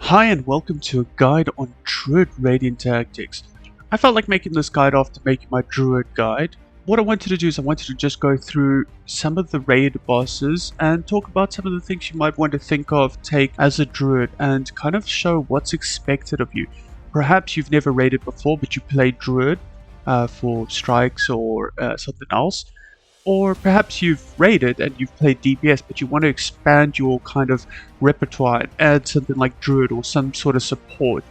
Hi and welcome to a guide on Druid raiding tactics. I felt like making this guide after making my Druid guide. What I wanted to do is I wanted to just go through some of the raid bosses and talk about some of the things you might want to think of, take as a Druid, and kind of show what's expected of you. Perhaps you've never raided before but you played Druid for strikes or something else. Or perhaps you've raided and you've played DPS, but you want to expand your kind of repertoire and add something like Druid or some sort of support.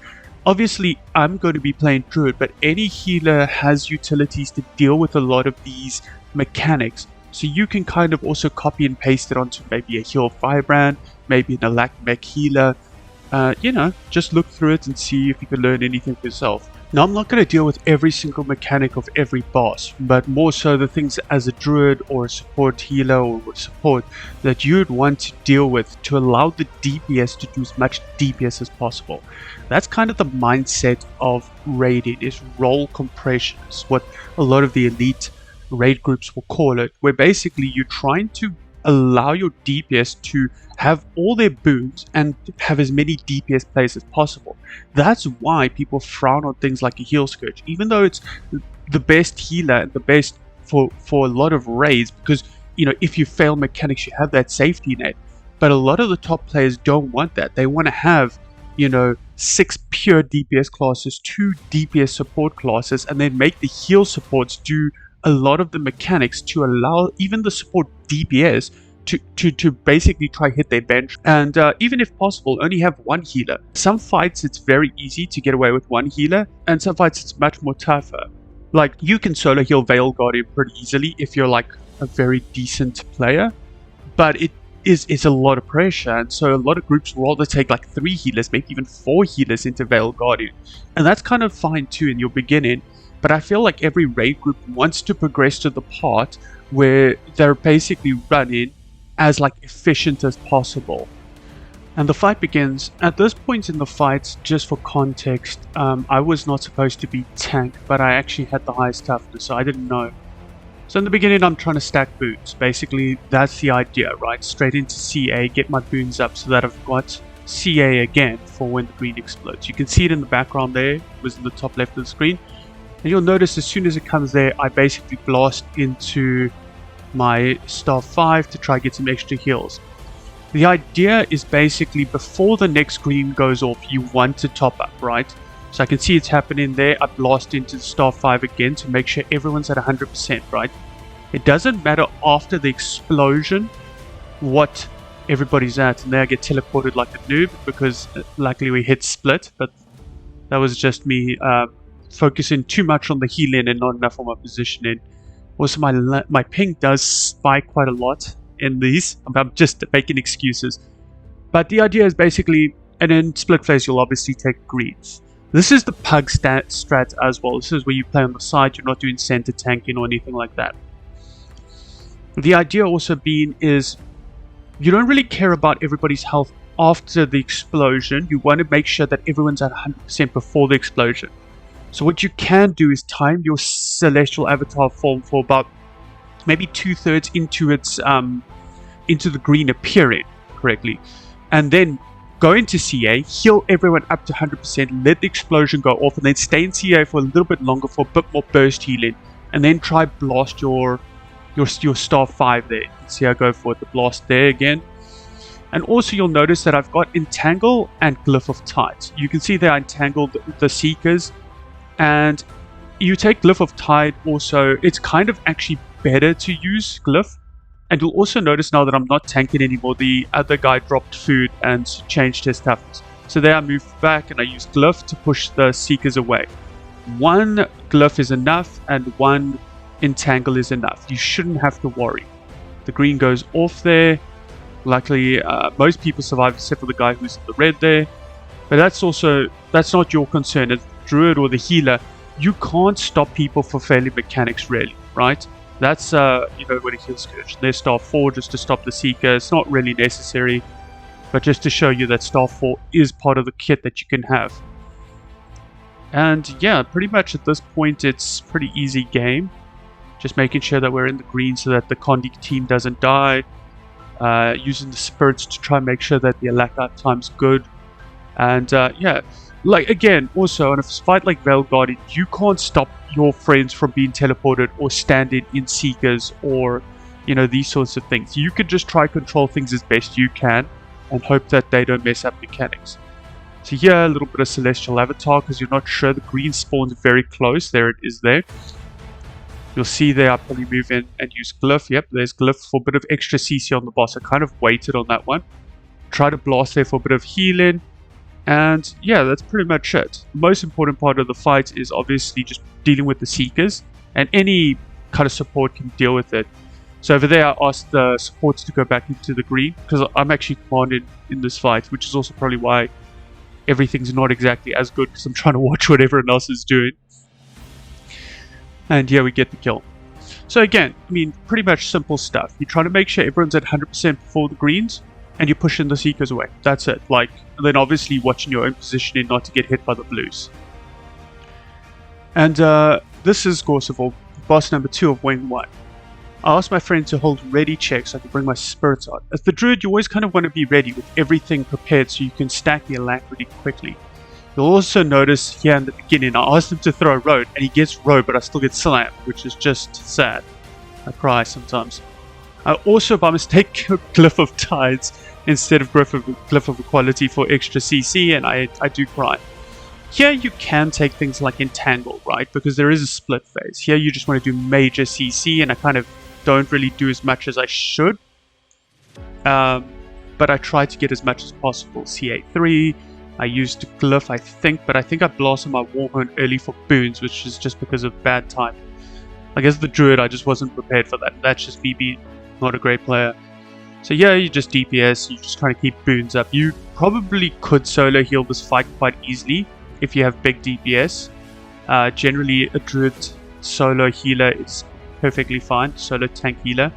Obviously, I'm going to be playing Druid, but any healer has utilities to deal with a lot of these mechanics. So you can kind of also copy and paste it onto maybe a heal firebrand, maybe an Alack mech healer. Just look through it and see if you can learn anything for yourself. Now, I'm not going to deal with every single mechanic of every boss, but more so the things as a druid or a support healer or a support that you'd want to deal with to allow the DPS to do as much DPS as possible. That's kind of the mindset of raiding, is role compression. It's what a lot of the elite raid groups will call it, where basically you're trying to allow your DPS to have all their boons and have as many DPS plays as possible. That's why people frown on things like a heal scourge, even though it's the best healer and the best for a lot of raids, because if you fail mechanics you have that safety net. But a lot of the top players don't want that. They want to have 6 pure DPS classes, 2 DPS support classes, and then make the heal supports do a lot of the mechanics to allow even the support DPS to basically try hit their bench, and even if possible only have one healer. Some fights it's very easy to get away with one healer, and some fights it's much more tougher. Like, you can solo heal Vale Guardian pretty easily if you're like a very decent player, but it's a lot of pressure, and so a lot of groups will rather take like 3 healers, maybe even 4 healers into Vale Guardian, and that's kind of fine too in your beginning. But I feel like every raid group wants to progress to the part where they're basically running as like efficient as possible. And the fight begins. At this point in the fight, just for context, I was not supposed to be tank, but I actually had the highest toughness, so I didn't know. So in the beginning, I'm trying to stack boons. Basically, that's the idea, right? Straight into CA, get my boons up so that I've got CA again for when the green explodes. You can see it in the background there, it was in the top left of the screen. And you'll notice as soon as it comes there, I basically blast into my star 5 to try get some extra heals. The idea is basically before the next green goes off, you want to top up, right? So I can see it's happening there. I blast into the star 5 again to make sure everyone's at 100%, right? It doesn't matter after the explosion what everybody's at, and there I get teleported like a noob because luckily we hit split, but that was just me focusing too much on the healing and not enough on my positioning. Also, my ping does spike quite a lot in these. I'm just making excuses. But the idea is basically, and in split phase you'll obviously take greens. This is the PUG strat as well. This is where you play on the side, you're not doing center tanking or anything like that. The idea also being is, you don't really care about everybody's health after the explosion. You want to make sure that everyone's at 100% before the explosion. So what you can do is time your celestial avatar form for about maybe 2/3 into its into the green appearing correctly, and then go into CA, heal everyone up to 100%, let the explosion go off, and then stay in CA for a little bit longer for a bit more burst healing, and then try blast your star 5 there. You can see I go for the blast there again. And also you'll notice that I've got Entangle and Glyph of Tide. You can see there I entangled the Seekers. And you take Glyph of Tide also, it's kind of actually better to use Glyph. And you'll also notice now that I'm not tanking anymore, the other guy dropped food and changed his toughness. So there I moved back and I used Glyph to push the Seekers away. 1 Glyph is enough and 1 Entangle is enough. You shouldn't have to worry. The green goes off there. Luckily, most people survive except for the guy who's in the red there. But that's not your concern. As druid or the healer, you can't stop people for failing mechanics really, right? That's when a heal scourge. There's star 4 just to stop the Seeker. It's not really necessary, but just to show you that star 4 is part of the kit that you can have. And yeah, pretty much at this point it's pretty easy game. Just making sure that we're in the green so that the Condi team doesn't die. Using the spirits to try and make sure that the Alack time's good. And yeah, like again, also on a fight like Vale Guardian, you can't stop your friends from being teleported or standing in Seekers or, you know, these sorts of things. You could just try control things as best you can and hope that they don't mess up mechanics. So here, a little bit of Celestial Avatar because you're not sure. The green spawns very close. There it is there. You'll see there I probably move in and use Glyph. Yep, there's Glyph for a bit of extra CC on the boss. I kind of waited on that one. Try to blast there for a bit of healing. And yeah, that's pretty much it. The most important part of the fight is obviously just dealing with the Seekers. And any kind of support can deal with it. So over there I asked the supports to go back into the green. Because I'm actually commanded in this fight. Which is also probably why everything's not exactly as good. Because I'm trying to watch what everyone else is doing. And yeah, we get the kill. So again, I mean, pretty much simple stuff. You try to make sure everyone's at 100% before the greens, and you're pushing the Seekers away. That's it. Like, and then obviously watching your own positioning not to get hit by the blues. And this is Gorseval, boss number 2 of Wing 1. I asked my friend to hold ready checks so I could bring my spirits out. As the druid, you always kind of want to be ready with everything prepared so you can stack the alacrity quickly. You'll also notice here in the beginning, I asked him to throw a road, and he gets road, but I still get slammed, which is just sad. I cry sometimes. I also, by mistake, Glyph of Tides instead of Glyph of Equality for extra CC, and I do cry. Here you can take things like Entangle, right? Because there is a split phase. Here you just want to do major CC, and I kind of don't really do as much as I should. But I try to get as much as possible. CA3. I used Glyph, I think, but I think I blasted my Warhorn early for boons, which is just because of bad timing. I guess the druid, I just wasn't prepared for that. That's just me being not a great player. So yeah, you just DPS, you're just trying to keep boons up. You probably could solo heal this fight quite easily if you have big DPS. Generally, a druid solo healer is perfectly fine, solo tank healer.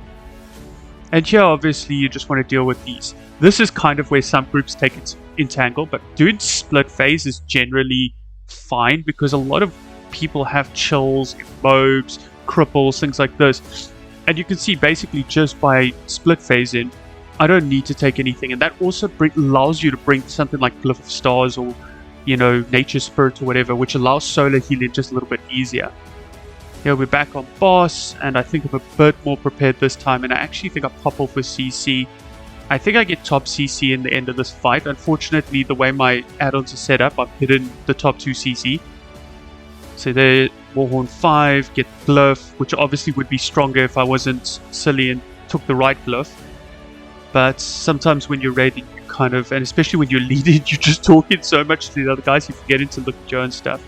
And here, obviously, you just want to deal with these. This is kind of where some groups take it Entangle, but doing split phase is generally fine because a lot of people have chills, immobes, cripples, things like this. And you can see basically just by split phasing, I don't need to take anything. And that also allows you to bring something like Glyph of Stars or, you know, Nature Spirit or whatever, which allows solo healing just a little bit easier. Here we're back on boss, and I think I'm a bit more prepared this time, and I actually think I pop off with CC. I think I get top CC in the end of this fight. Unfortunately, the way my add-ons are set up, I've hidden the top 2 CC. So there, Warhorn 5, get Glyph, which obviously would be stronger if I wasn't silly and took the right Glyph. But sometimes when you're raiding, you kind of, and especially when you're leading, you're just talking so much to the other guys, you forget to look at your own stuff.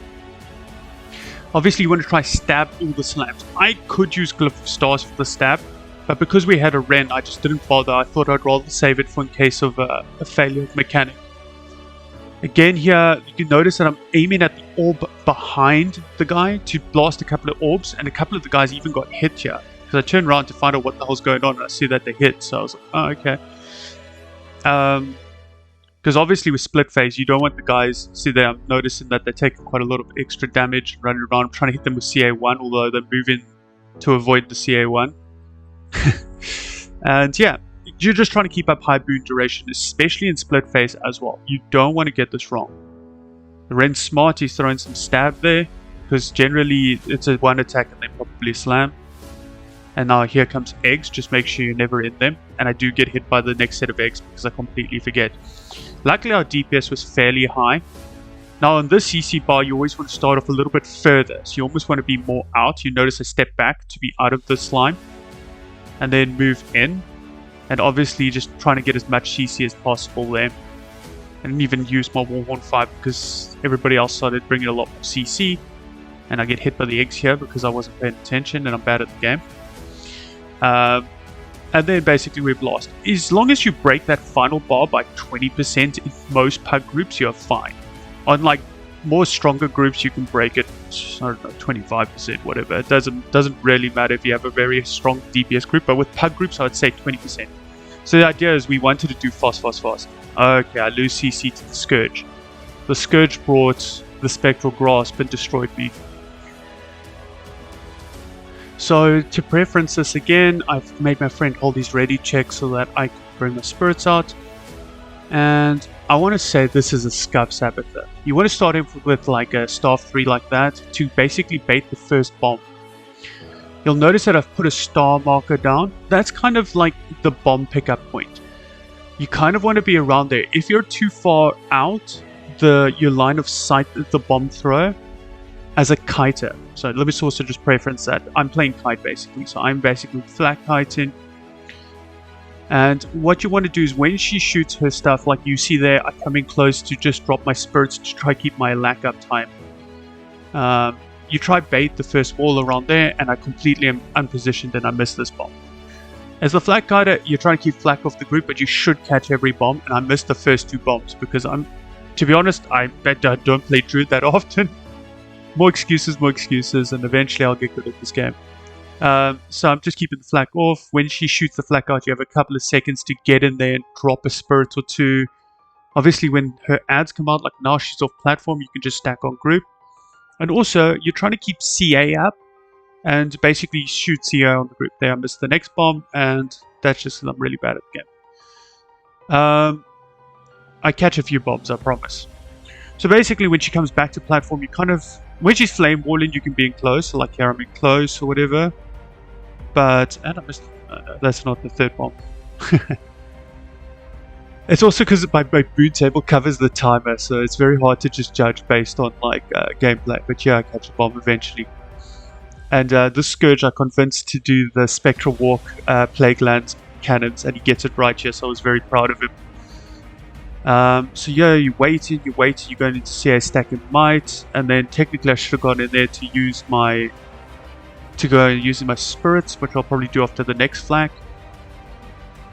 Obviously, you want to try stab all the slams. I could use Glyph of Stars for the stab, but because we had a Ren, I just didn't bother. I thought I'd rather save it for in case of a failure of mechanic. Again here, you can notice that I'm aiming at the orb behind the guy to blast a couple of orbs, and a couple of the guys even got hit here. Because I turned around to find out what the hell's going on, and I see that they hit, so I was like, oh, okay. Because obviously with split phase, you don't want the guys, see there, I'm noticing that they're taking quite a lot of extra damage, running around. I'm trying to hit them with CA1, although they're moving to avoid the CA1. And yeah, you're just trying to keep up high boon duration, especially in split phase as well. You don't want to get this wrong. The Ren's smart, he's throwing some stab there, because generally it's a one attack and they probably slam. And now here comes eggs, just make sure you're never in them. And I do get hit by the next set of eggs because I completely forget. Luckily our DPS was fairly high. Now on this CC bar, you always want to start off a little bit further. So you almost want to be more out. You notice I step back to be out of the slime. And then move in. And obviously just trying to get as much CC as possible there. And even use my Warhorn 5 because everybody else started bringing a lot more CC. And I get hit by the eggs here because I wasn't paying attention and I'm bad at the game. And then basically we've lost. As long as you break that final bar by 20% in most pug groups, you're fine. On like more stronger groups, you can break it, I don't know, 25%, whatever. It doesn't really matter if you have a very strong DPS group, but with pug groups, I would say 20%. So the idea is we wanted to do fast. Okay, I lose CC to the Scourge. The Scourge brought the Spectral Grasp and destroyed me. So to preference this again, I've made my friend hold his ready check so that I can bring my spirits out. And I want to say this is a scuff Sabetha. You want to start off with like a staff 3 like that to basically bait the first bomb. You'll notice that I've put a star marker down. That's kind of like the bomb pickup point. You kind of want to be around there. If you're too far out, your line of sight the bomb thrower as a kiter. So let me also just preference that. I'm playing kite basically. So I'm basically flat kiting. And what you want to do is when she shoots her stuff, like you see there, I come in close to just drop my spirits to try keep my lack up time. You try bait the first wall around there, and I completely am unpositioned and I miss this bomb. As the flak guider, you're trying to keep flak off the group, but you should catch every bomb, and I missed the first 2 bombs because to be honest, I don't play druid that often. More excuses, and eventually I'll get good at this game. So I'm just keeping the flak off. When she shoots the flak out, you have a couple of seconds to get in there and drop a spirit or 2. Obviously, when her ads come out, like now she's off platform, you can just stack on group. And also, you're trying to keep CA up and basically shoot CA on the group. There, I missed the next bomb, and that's just because I'm really bad at the game. I catch a few bombs, I promise. So basically, when she comes back to platform, you kind of... When she's flame walling, you can be in close. So like here, I'm in close or whatever. But... And I missed... no, that's not the third bomb. It's also because my boon table covers the timer, so it's very hard to just judge based on like gameplay. But yeah, I catch a bomb eventually. And this Scourge I convinced to do the Spectral Walk Plague Lands cannons, and he gets it right here, so I was very proud of him. So yeah, you waited, you're going into CA stack and might, and then technically I should have gone in there to use my using my spirits, which I'll probably do after the next flag.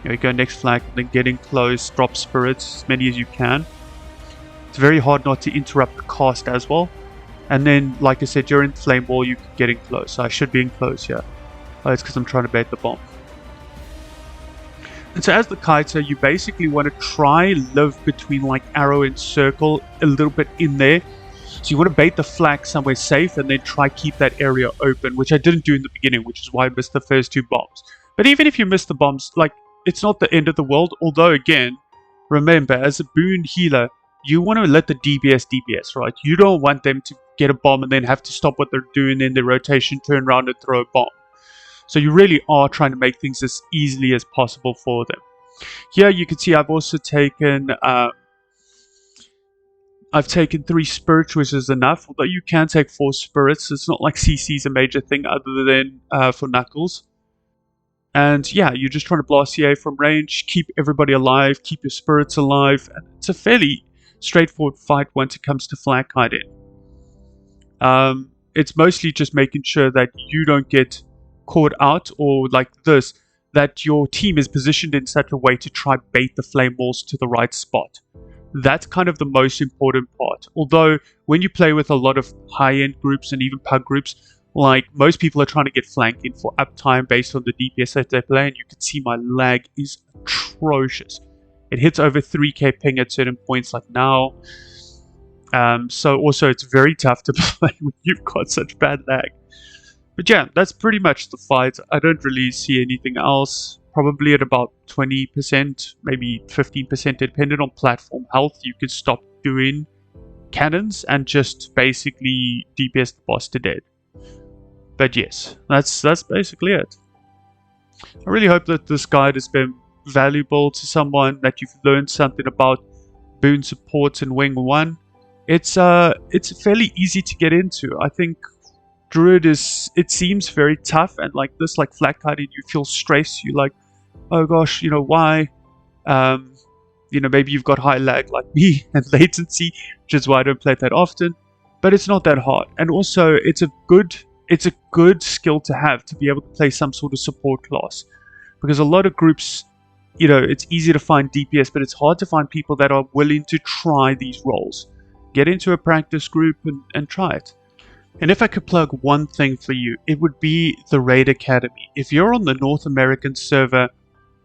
You go next flag, and then get in close, drop spirits, as many as you can. It's very hard not to interrupt the cast as well. And then, like I said, during Flame Wall, you can get in close. So I should be in close here. Oh, it's because I'm trying to bait the bomb. And so as the kiter, you basically want to try live between like arrow and circle a little bit in there. So you want to bait the flag somewhere safe and then try keep that area open, which I didn't do in the beginning, which is why I missed the first 2 bombs. But even if you miss the bombs, like, it's not the end of the world, although again, remember, as a Boon Healer, you want to let the DBS, right? You don't want them to get a bomb and then have to stop what they're doing in their rotation, turn around and throw a bomb. So you really are trying to make things as easily as possible for them. Here you can see I've also taken, I've taken 3 spirits, which is enough, although you can take 4 spirits. It's not like CC is a major thing other than for Knuckles. And yeah, you're just trying to blast CA from range, keep everybody alive, keep your spirits alive, and it's a fairly straightforward fight once it comes to flag kiting. It's mostly just making sure that you don't get caught out, or like this, that your team is positioned in such a way to try bait the flame walls to the right spot. That's kind of the most important part. Although, when you play with a lot of high-end groups and even PUG groups, like, most people are trying to get flanked in for uptime based on the DPS that they play, and you can see my lag is atrocious. It hits over 3k ping at certain points, like now. So also, it's very tough to play when you've got such bad lag. But yeah, that's pretty much the fight. I don't really see anything else. Probably at about 20%, maybe 15%, depending on platform health, you can stop doing cannons and just basically DPS the boss to dead. But yes, that's basically it. I really hope that this guide has been valuable to someone, that you've learned something about boon supports in Wing 1. It's fairly easy to get into. I think Druid it seems very tough, and like this, like flag kiting, you feel stress. You're like, oh gosh, you know, why? Maybe you've got high lag like me and latency, which is why I don't play it that often. But it's not that hard, and also it's a good skill to have, to be able to play some sort of support class, because a lot of groups, it's easy to find DPS, but it's hard to find people that are willing to try these roles. Get into a practice group and try it. And if I could plug one thing for you, it would be the Raid Academy. If you're on the North American server,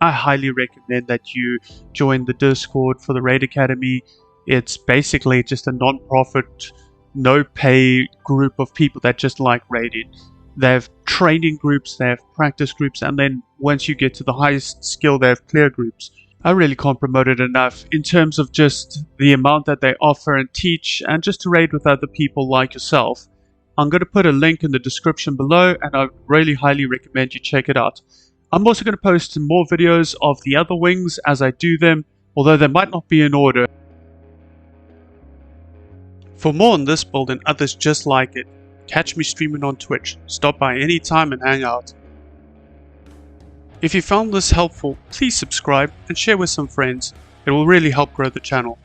I highly recommend that you join the Discord for the Raid Academy. It's basically just a non-profit, no-pay group of people that just like raiding. They have training groups, they have practice groups, and then once you get to the highest skill, they have clear groups. I really can't promote it enough in terms of just the amount that they offer and teach, and just to raid with other people like yourself. I'm going to put a link in the description below, and I really highly recommend you check it out. I'm also going to post some more videos of the other wings as I do them, although they might not be in order. For more on this build and others just like it, catch me streaming on Twitch. Stop by anytime and hang out. If you found this helpful, please subscribe and share with some friends. It will really help grow the channel.